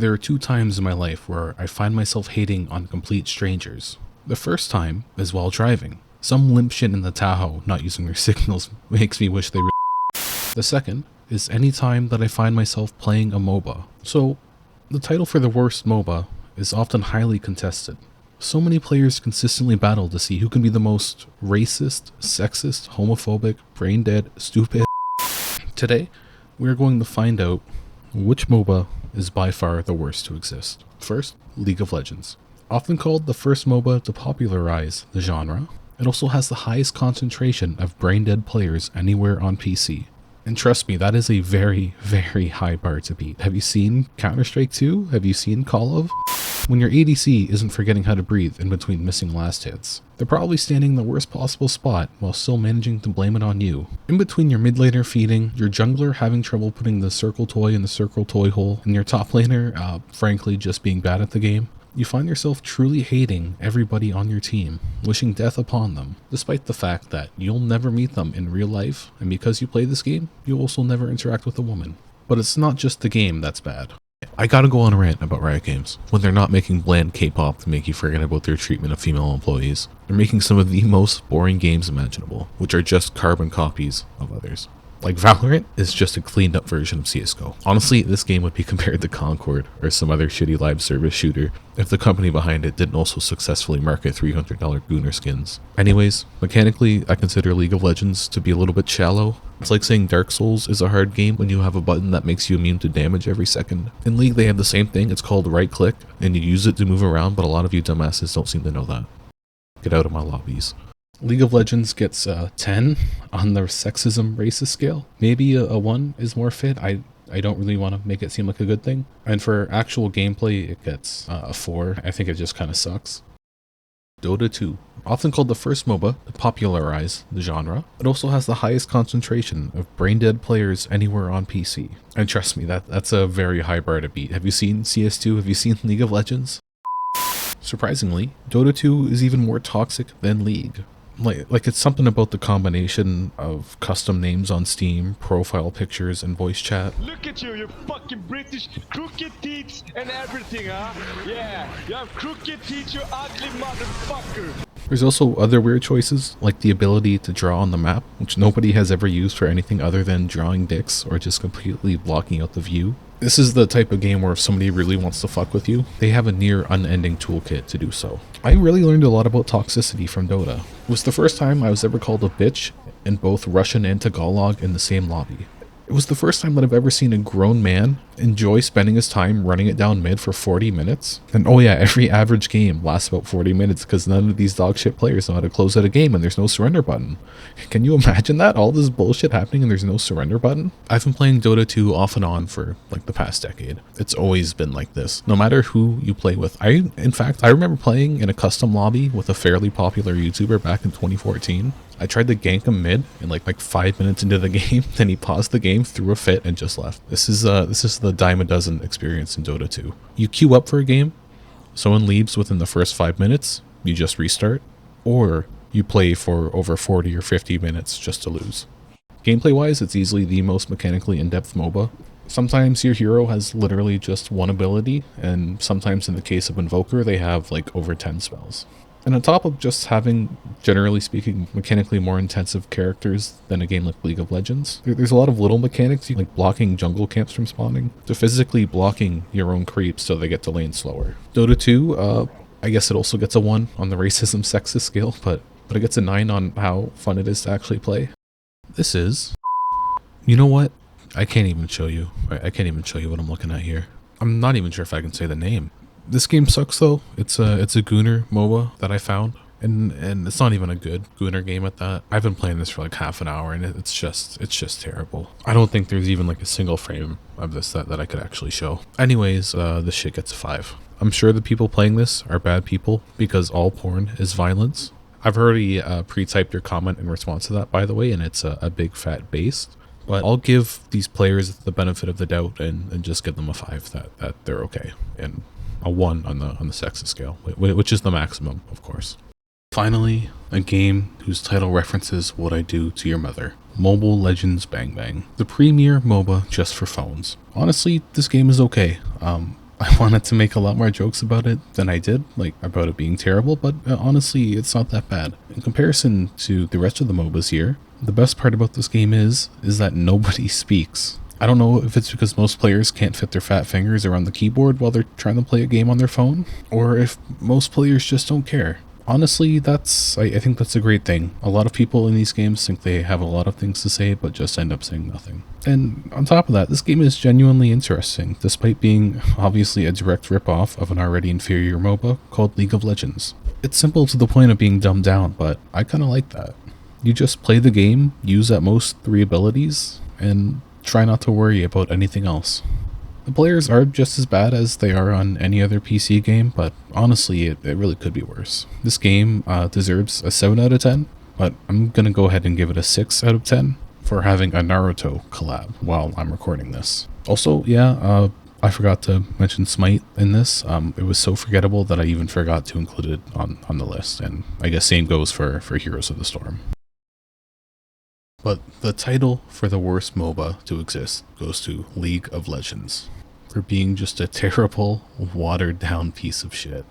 There are two times in my life where I find myself hating on complete strangers. The first time is while driving. Some limp shit in the Tahoe not using their signals makes me wish they were. The second is any time that I find myself playing a MOBA. So, the title for the worst MOBA is often highly contested. So many players consistently battle to see who can be the most racist, sexist, homophobic, brain dead, stupid. Today, we're going to find out which MOBA is by far the worst to exist. First, League of Legends. Often called the first MOBA to popularize the genre, it also has the highest concentration of brain-dead players anywhere on PC. And trust me, that is a very, very high bar to beat. Have you seen Counter-Strike 2? Have you seen Call of? When your ADC isn't forgetting how to breathe in between missing last hits, they're probably standing in the worst possible spot while still managing to blame it on you. In between your mid laner feeding, your jungler having trouble putting the circle toy in the circle toy hole, and your top laner, frankly, just being bad at the game, you find yourself truly hating everybody on your team, wishing death upon them, despite the fact that you'll never meet them in real life, and because you play this game, you'll also never interact with a woman. But it's not just the game that's bad. I gotta go on a rant about Riot Games. When they're not making bland K-pop to make you forget about their treatment of female employees, they're making some of the most boring games imaginable, which are just carbon copies of others. Like Valorant is just a cleaned up version of CSGO. Honestly, this game would be compared to Concord or some other shitty live service shooter if the company behind it didn't also successfully market $300 Gooner skins. Anyways, mechanically, I consider League of Legends to be a little bit shallow. It's like saying Dark Souls is a hard game when you have a button that makes you immune to damage every second. In League, they have the same thing. It's called right click, and you use it to move around, but a lot of you dumbasses don't seem to know that. Get out of my lobbies. League of Legends gets 10 on the sexism racist scale. Maybe a 1 is more fit. I don't really want to make it seem like a good thing. And for actual gameplay, it gets a 4. I think it just kind of sucks. Dota 2. Often called the first MOBA to popularize the genre, it also has the highest concentration of brain-dead players anywhere on PC. And trust me, that's a very high bar to beat. Have you seen CS2? Have you seen League of Legends? Surprisingly, Dota 2 is even more toxic than League. Like it's something about the combination of custom names on Steam, profile pictures, and voice chat. Look at you fucking British crooked teeth and everything, huh? Yeah, you have crooked teeth, you ugly motherfucker. There's also other weird choices, like the ability to draw on the map, which nobody has ever used for anything other than drawing dicks or just completely blocking out the view. This is the type of game where if somebody really wants to fuck with you, they have a near unending toolkit to do so. I really learned a lot about toxicity from Dota. It was the first time I was ever called a bitch in both Russian and Tagalog in the same lobby. It was the first time that I've ever seen a grown man enjoy spending his time running it down mid for 40 minutes. And oh yeah, every average game lasts about 40 minutes because none of these dog shit players know how to close out a game and there's no surrender button. Can you imagine that? All this bullshit happening and there's no surrender button? I've been playing Dota 2 off and on for like the past decade. It's always been like this, no matter who you play with. In fact, I remember playing in a custom lobby with a fairly popular YouTuber back in 2014. I tried to gank him mid and like 5 minutes into the game, then he paused the game, threw a fit, and just left. This is the dime a dozen experience in Dota 2. You queue up for a game, someone leaves within the first 5 minutes, you just restart, or you play for over 40 or 50 minutes just to lose. Gameplay wise, it's easily the most mechanically in-depth MOBA. Sometimes your hero has literally just one ability, and sometimes in the case of Invoker, they have like over 10 spells. And on top of just having, generally speaking, mechanically more intensive characters than a game like League of Legends, there's a lot of little mechanics, like blocking jungle camps from spawning, to physically blocking your own creeps so they get to lane slower. Dota 2, I guess it also gets a 1 on the racism sexist scale, but it gets a 9 on how fun it is to actually play. This is... You know what? I can't even show you. I can't even show you what I'm looking at here. I'm not even sure if I can say the name. This game sucks though. It's a Gooner MOBA that I found, and it's not even a good Gooner game at that. I've been playing this for like half an hour and it's just terrible. I don't think there's even like a single frame of this that I could actually show. Anyways, this shit gets a 5. I'm sure the people playing this are bad people because all porn is violence. I've already pre-typed your comment in response to that, by the way, and it's a big fat based. But I'll give these players the benefit of the doubt and just give them a 5 that they're okay, and a 1 on the sexist scale, which is the maximum, of course. Finally, a game whose title references what I do to your mother. Mobile Legends Bang Bang. The premier MOBA just for phones. Honestly, this game is okay. I wanted to make a lot more jokes about it than I did, like about it being terrible, but honestly, it's not that bad. In comparison to the rest of the MOBAs here, the best part about this game is that nobody speaks. I don't know if it's because most players can't fit their fat fingers around the keyboard while they're trying to play a game on their phone, or if most players just don't care. Honestly, I think that's a great thing. A lot of people in these games think they have a lot of things to say, but just end up saying nothing. And on top of that, this game is genuinely interesting, despite being obviously a direct ripoff of an already inferior MOBA called League of Legends. It's simple to the point of being dumbed down, but I kinda like that. You just play the game, use at most 3 abilities, and try not to worry about anything else. The players are just as bad as they are on any other PC game, but honestly, it really could be worse. This game deserves a 7 out of 10, but I'm gonna go ahead and give it a 6 out of 10 for having a Naruto collab while I'm recording this. Also, yeah, I forgot to mention Smite in this. It was so forgettable that I even forgot to include it on the list, and I guess same goes for Heroes of the Storm. But the title for the worst MOBA to exist goes to League of Legends for being just a terrible, watered down piece of shit.